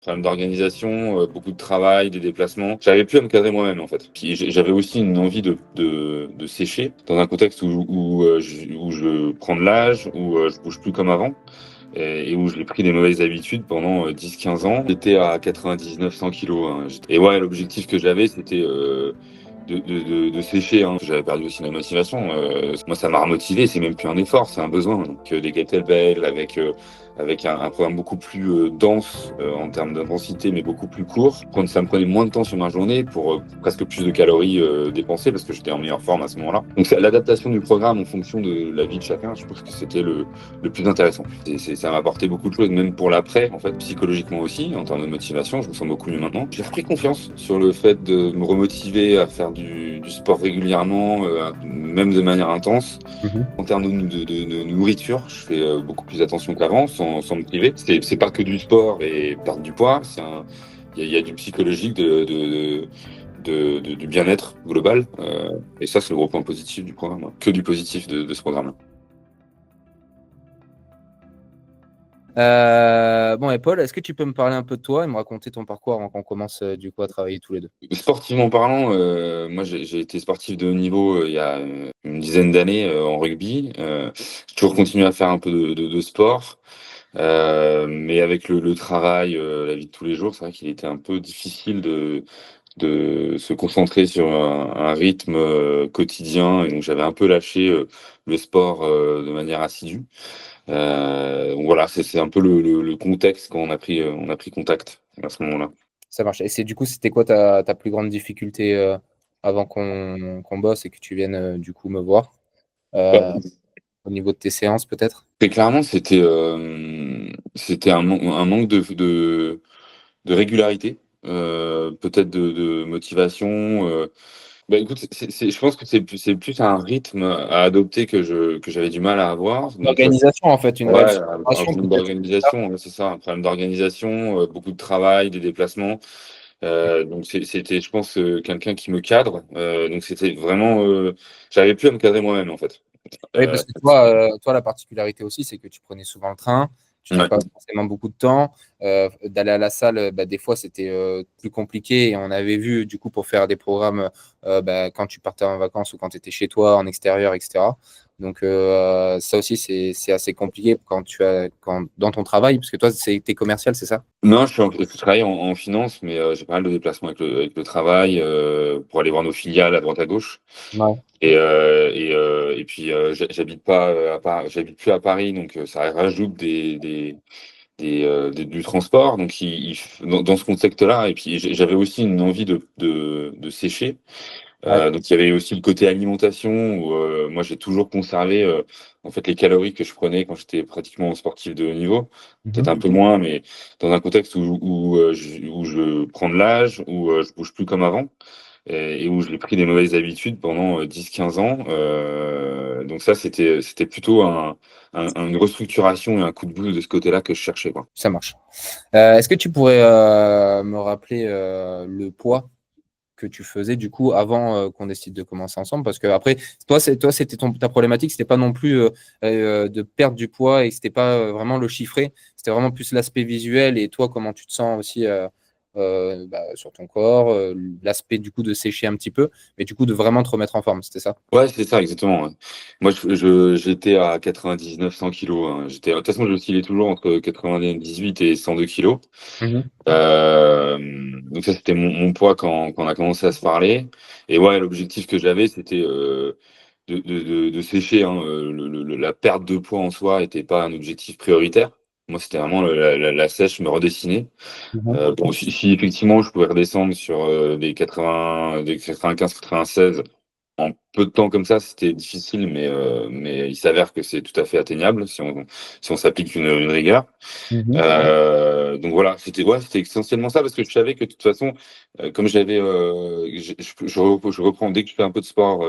problème d'organisation, beaucoup de travail, des déplacements. J'arrivais plus à me cadrer moi-même en fait. Puis j'avais aussi une envie de sécher dans un contexte où je prends de l'âge, où je bouge plus comme avant. Et où j'ai pris des mauvaises habitudes pendant 10-15 ans. J'étais à 99-100 kilos. Hein. Et ouais, l'objectif que j'avais, c'était de sécher. Hein. J'avais perdu aussi ma motivation. Moi, ça m'a remotivé. C'est même plus un effort, c'est un besoin. Donc, des kettlebells avec un programme beaucoup plus dense en termes d'intensité, mais beaucoup plus court. Ça me prenait moins de temps sur ma journée pour presque plus de calories dépensées parce que j'étais en meilleure forme à ce moment-là. Donc, l'adaptation du programme en fonction de la vie de chacun, je pense que c'était le plus intéressant. Ça m'a apporté beaucoup de choses, même pour l'après, en fait, psychologiquement aussi, en termes de motivation. Je me sens beaucoup mieux maintenant. J'ai repris confiance sur le fait de me remotiver à faire du sport régulièrement, même de manière intense. En termes de nourriture, je fais beaucoup plus attention qu'avant, sans me priver. C'est pas que du sport et perdre du poids. Il y a du psychologique, du bien-être global. Et ça, c'est le gros point positif du programme. Hein. Que du positif de ce programme-là. Bon, et Paul, est-ce que tu peux me parler un peu de toi et me raconter ton parcours avant qu'on commence du coup à travailler tous les deux? Sportivement parlant, moi j'ai été sportif de haut niveau il y a une dizaine d'années en rugby. J'ai toujours continué à faire un peu de sport, mais avec le travail, la vie de tous les jours, c'est vrai qu'il était un peu difficile de se concentrer sur un rythme quotidien, et donc j'avais un peu lâché le sport de manière assidue. Donc voilà, c'est un peu le contexte quand on a pris contact à ce moment-là. Ça marche. Et du coup, c'était quoi ta plus grande difficulté avant qu'on bosse et que tu viennes du coup me voir Bah, au niveau de tes séances peut-être? très clairement, c'était un manque de régularité, peut-être de motivation. Bah, écoute, je pense que c'est plus un rythme à adopter que j'avais du mal à avoir. Donc, L'organisation en fait, une ouais, réelle un structuration problème peut-être. d'organisation, ouais, c'est ça, un problème d'organisation, beaucoup de travail, des déplacements. Donc, c'était, je pense, quelqu'un qui me cadre. Donc, c'était vraiment, j'arrivais plus à me cadrer moi-même, en fait. Oui, Euh, parce que toi, la particularité aussi, c'est que tu prenais souvent le train, tu n'avais ouais. pas forcément beaucoup de temps. D'aller à la salle, bah, des fois, c'était plus compliqué. Et on avait vu, du coup, pour faire des programmes bah, quand tu partais en vacances ou quand tu étais chez toi, en extérieur, etc. Donc, ça aussi, c'est assez compliqué dans ton travail, parce que toi, t'es commercial, c'est ça? Non, je travaille en finance, mais j'ai pas mal de déplacements avec le travail pour aller voir nos filiales à droite à gauche. Ouais. Et puis j'habite pas j'habite plus à Paris, donc ça rajoute du transport. Donc dans ce contexte-là, et puis j'avais aussi une envie de sécher. Ouais. Donc il y avait aussi le côté alimentation où moi j'ai toujours conservé en fait les calories que je prenais quand j'étais pratiquement sportif de haut niveau, peut-être un peu moins, mais dans un contexte où je prends de l'âge, où je bouge plus comme avant et où j'ai pris des mauvaises habitudes pendant 10-15 ans. Donc ça c'était plutôt une restructuration et un coup de boost de ce côté-là que je cherchais, quoi. Ça marche. Est-ce que tu pourrais me rappeler le poids que tu faisais du coup avant qu'on décide de commencer ensemble? Parce que après, c'était ta problématique, c'était pas non plus de perdre du poids et c'était pas vraiment le chiffré, c'était vraiment plus l'aspect visuel et toi, comment tu te sens aussi bah, sur ton corps, l'aspect du coup de sécher un petit peu, mais du coup de vraiment te remettre en forme, c'était ça? Ouais, c'est ça, exactement. Ouais. Moi, j'étais à 99-100 kilos. Hein. De toute façon, j'oscillais toujours entre 98 et 102 kilos. Mhm. Donc ça, c'était mon poids quand on a commencé à se parler. Et ouais, l'objectif que j'avais, c'était de sécher. Hein. La perte de poids en soi n'était pas un objectif prioritaire. Moi, c'était vraiment la sèche, me redessiner. Mhm. Bon, si effectivement, je pouvais redescendre sur des 80, des 95-96 en peu de temps comme ça, c'était difficile, mais il s'avère que c'est tout à fait atteignable si on s'applique une rigueur. Mhm. Donc voilà, c'était essentiellement ça parce que je savais que de toute façon, comme je reprends dès que je fais un peu de sport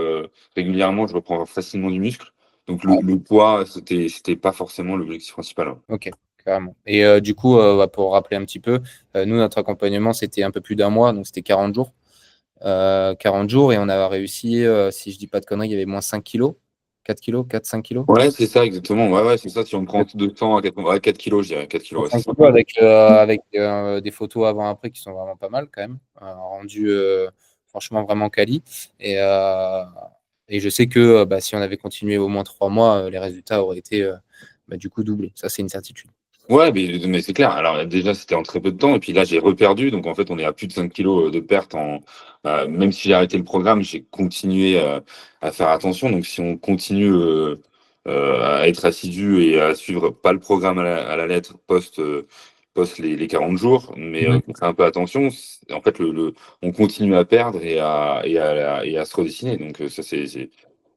régulièrement, je reprends facilement du muscle. Donc Ouais. le poids, c'était pas forcément l'objectif principal. Hein. Ok, carrément. Et du coup, bah, pour rappeler un petit peu, nous, notre accompagnement, c'était un peu plus d'un mois, donc c'était 40 jours. 40 jours et on a réussi, si je dis pas de conneries, il y avait moins 5 kilos, 4 kilos, 4-5 kilos? Ouais, c'est ça, exactement. Ouais, ouais, c'est ça. Si on prend 200 à 4, ouais, 4 kilos, je dirais. 4 kilos, ouais, c'est 5 ça. kilos avec des photos avant-après qui sont vraiment pas mal quand même. Rendu franchement vraiment quali. Et, euh, et je sais que bah, si on avait continué au moins 3 mois, les résultats auraient été bah, du coup doublés. Ça, c'est une certitude. Ouais, mais c'est clair. Alors déjà, c'était en très peu de temps, et puis là, j'ai reperdu. Donc en fait, on est à plus de 5 kilos de perte. Même si j'ai arrêté le programme, j'ai continué à faire attention. Donc si on continue à être assidu et à suivre pas le programme à la lettre post les 40 jours, mais Mhm. qu'on fait un peu attention, en fait, on continue à perdre et à se redessiner. Donc ça, si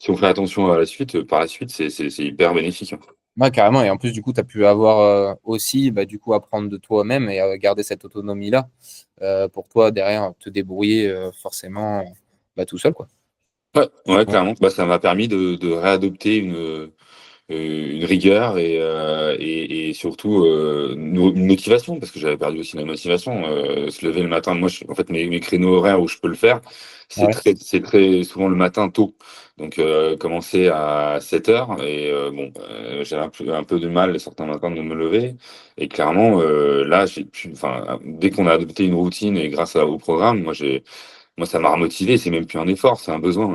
on fait attention à la suite, par la suite, c'est hyper bénéfique, hein. Ouais, carrément. Et en plus, du coup, tu as pu avoir aussi, bah, du coup, apprendre de toi-même et garder cette autonomie-là pour toi, derrière, te débrouiller forcément bah, tout seul, quoi. Ouais, ouais, Ouais. clairement. Bah, ça m'a permis de réadopter une rigueur et surtout une motivation, parce que j'avais perdu aussi la motivation. Se lever le matin, moi, en fait, mes créneaux horaires où je peux le faire, Ouais. c'est très souvent le matin tôt. Donc, commencer à 7 heures et bon, j'avais un peu de mal certains matins de me lever. Et clairement, là, enfin, dès qu'on a adopté une routine et grâce au programme, moi, ça m'a remotivé. C'est même plus un effort, c'est un besoin.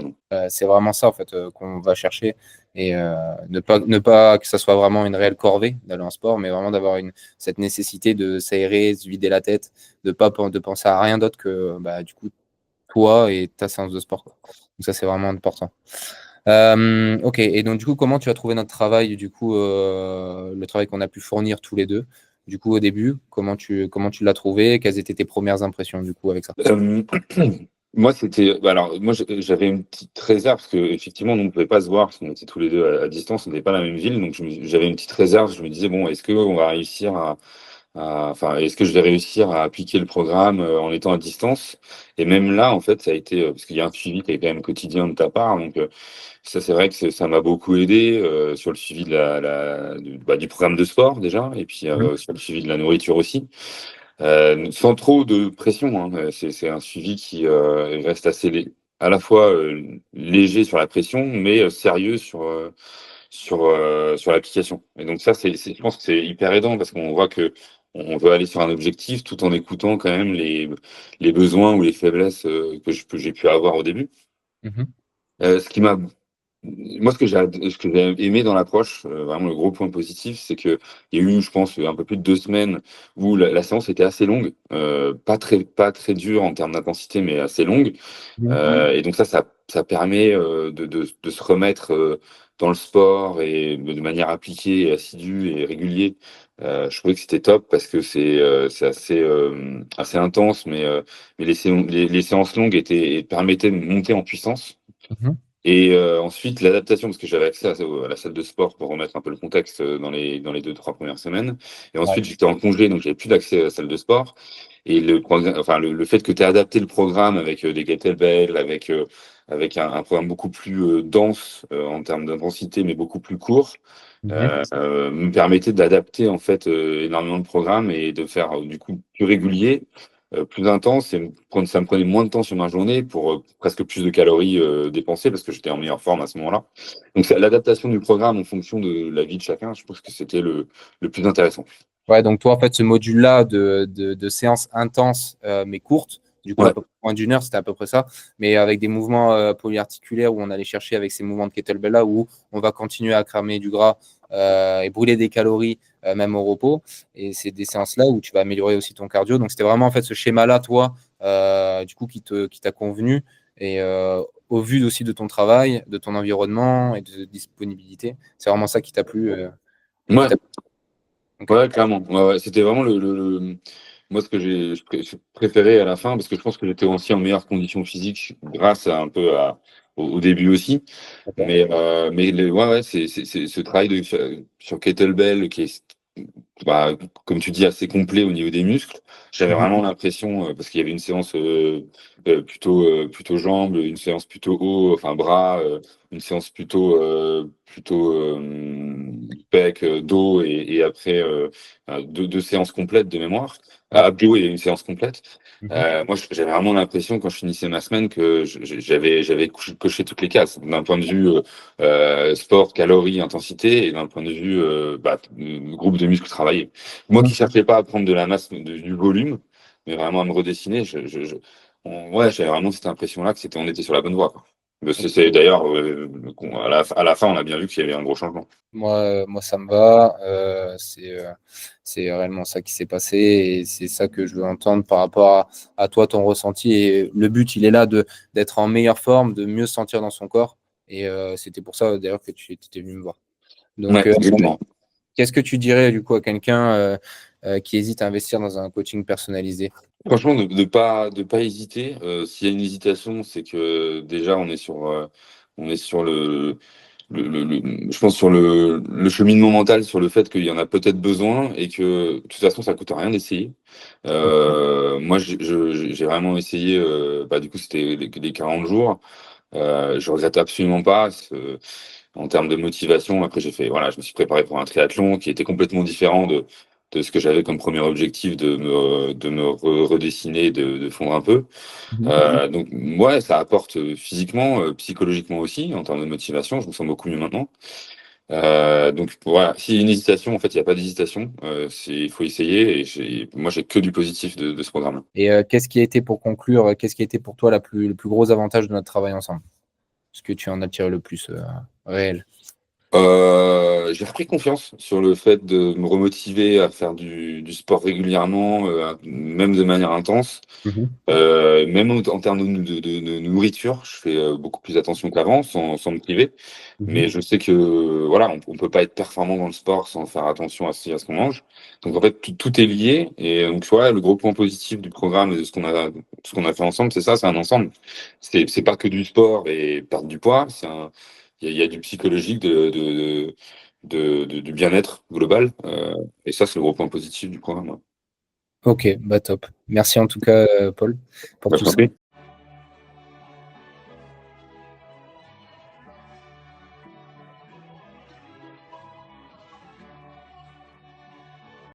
C'est vraiment ça, en fait, qu'on va chercher. Et ne pas que ça soit vraiment une réelle corvée d'aller en sport, mais vraiment d'avoir cette nécessité de s'aérer, se vider la tête, de penser à rien d'autre que bah, du coup, toi et ta séance de sport, quoi. Donc ça, c'est vraiment important. Ok, et donc du coup, comment tu as trouvé notre travail, du coup, le travail qu'on a pu fournir tous les deux, du coup, au début, comment tu l'as trouvé? Quelles étaient tes premières impressions, du coup, avec ça? Euh, Moi, alors, moi, j'avais une petite réserve parce que effectivement, on ne pouvait pas se voir parce qu'on était tous les deux à distance, on n'était pas dans la même ville. Donc, j'avais une petite réserve. Je me disais, bon, est-ce qu'on va réussir enfin, est-ce que je vais réussir à appliquer le programme en étant à distance? Et même là, en fait, ça a été, parce qu'il y a un suivi qui est quand même quotidien de ta part. Donc, ça, c'est vrai que ça m'a beaucoup aidé sur le suivi du programme de sport déjà, et puis Mhm. sur le suivi de la nourriture aussi. Sans trop de pression, hein. C'est un suivi qui reste à la fois léger sur la pression, mais sérieux sur l'application. Et donc ça, je pense que c'est hyper aidant parce qu'on voit que on veut aller sur un objectif tout en écoutant quand même les besoins ou les faiblesses que j'ai pu avoir au début. Mhm. Ce qui m'a Moi, ce que j'ai aimé dans l'approche, vraiment le gros point positif, c'est qu'il y a eu, je pense, un peu plus de 2 semaines où la séance était assez longue, pas très dure en termes d'intensité, mais assez longue. Mhm. Et donc ça permet de se remettre dans le sport et de manière appliquée, assidue et régulière. Je trouvais que c'était top parce que c'est assez intense, mais les séances longues permettaient de monter en puissance. Mhm. Et ensuite, l'adaptation, parce que j'avais accès à la salle de sport pour remettre un peu le contexte dans les 2, 3 premières semaines. Et Ouais. ensuite, j'étais en congé, donc j'avais plus d'accès à la salle de sport. Et le fait que tu aies adapté le programme avec des kettlebells, avec un programme beaucoup plus dense en termes d'intensité, mais beaucoup plus court, Mhm. me permettait d'adapter en fait énormément de programmes et de faire du coup plus régulier, plus intense, et ça me prenait moins de temps sur ma journée pour presque plus de calories dépensées parce que j'étais en meilleure forme à ce moment-là. Donc c'est l'adaptation du programme en fonction de la vie de chacun, je pense que c'était le plus intéressant. Ouais, donc toi, en fait, ce module-là de séances intenses mais courtes, du coup, à Ouais. peu près moins d'une heure, c'était à peu près ça, mais avec des mouvements polyarticulaires où on allait chercher avec ces mouvements de kettlebell-là, où on va continuer à cramer du gras et brûler des calories même au repos. Et c'est des séances-là où tu vas améliorer aussi ton cardio. Donc, c'était vraiment en fait ce schéma-là, toi, du coup, qui t'a convenu. Et au vu aussi de ton travail, de ton environnement et de disponibilité, c'est vraiment ça qui t'a plu et qui Ouais, t'a. Ok. ouais, clairement. Ouais, ouais. C'était vraiment moi ce que j'ai préféré à la fin, parce que je pense que j'étais aussi en meilleure condition physique grâce au début aussi. Ok. Mais ouais, ouais, c'est ce travail sur kettlebell qui est bah, comme tu dis, assez complet au niveau des muscles. J'avais Mhm. vraiment l'impression, parce qu'il y avait une séance plutôt jambes, une séance plutôt haut, enfin bras, une séance plutôt pec, dos, et après deux séances complètes de mémoire, Ouais. abdos et une séance complète. Mhm. Moi, j'avais vraiment l'impression quand je finissais ma semaine que j'avais coché toutes les cases d'un point de vue sport, calories, intensité, et d'un point de vue groupe de muscles travaillés. Moi qui cherchais pas à prendre de la masse, du volume, mais vraiment à me redessiner, ouais, j'avais vraiment cette impression-là que on était sur la bonne voie, quoi. Mais c'est d'ailleurs, à la fin, on a bien vu qu'il y avait un gros changement. Moi, ça me va. C'est réellement ça qui s'est passé et c'est ça que je veux entendre par rapport à toi, ton ressenti. Et le but, il est là d'être en meilleure forme, de mieux se sentir dans son corps. Et c'était pour ça, d'ailleurs, que tu étais venu me voir. Donc, Ouais, exactement. qu'est-ce que tu dirais, du coup, à quelqu'un qui hésite à investir dans un coaching personnalisé? Franchement, de pas hésiter. S'il y a une hésitation, c'est que déjà on est sur je pense sur le cheminement mental, sur le fait qu'il y en a peut-être besoin et que de toute façon ça coûte rien d'essayer. Moi, j'ai vraiment essayé. Du coup, c'était les 40 jours. Je regrette absolument pas. En termes de motivation, après voilà, je me suis préparé pour un triathlon qui était complètement différent de ce que j'avais comme premier objectif de me redessiner, de fondre un peu. Mhm. Donc ouais, ça apporte physiquement, psychologiquement aussi, en termes de motivation. Je me sens beaucoup mieux maintenant. Donc voilà, s'il y a une hésitation, en fait, il n'y a pas d'hésitation. Il faut essayer, et moi, j'ai que du positif de ce programme. Et qu'est-ce qui a été, pour conclure, qu'est-ce qui a été pour toi le plus gros avantage de notre travail ensemble? Ce que tu en as tiré le plus réel? J'ai repris confiance sur le fait de me remotiver à faire du sport régulièrement, même de manière intense. Mhm. Même en termes de nourriture, je fais beaucoup plus attention qu'avant, sans me priver. Mhm. Mais je sais que voilà, on peut pas être performant dans le sport sans faire attention à ce qu'on mange. Donc en fait, tout est lié. Et donc tu vois, le gros point positif du programme et de ce qu'on a fait ensemble, c'est ça, c'est un ensemble. C'est pas que du sport et perdre du poids. Il y a du psychologique, du bien-être global. Et ça, c'est le gros point positif du programme. Ouais. Ok, bah top. Merci en tout cas, Paul, pour Bah, je tout t'en ça. prie.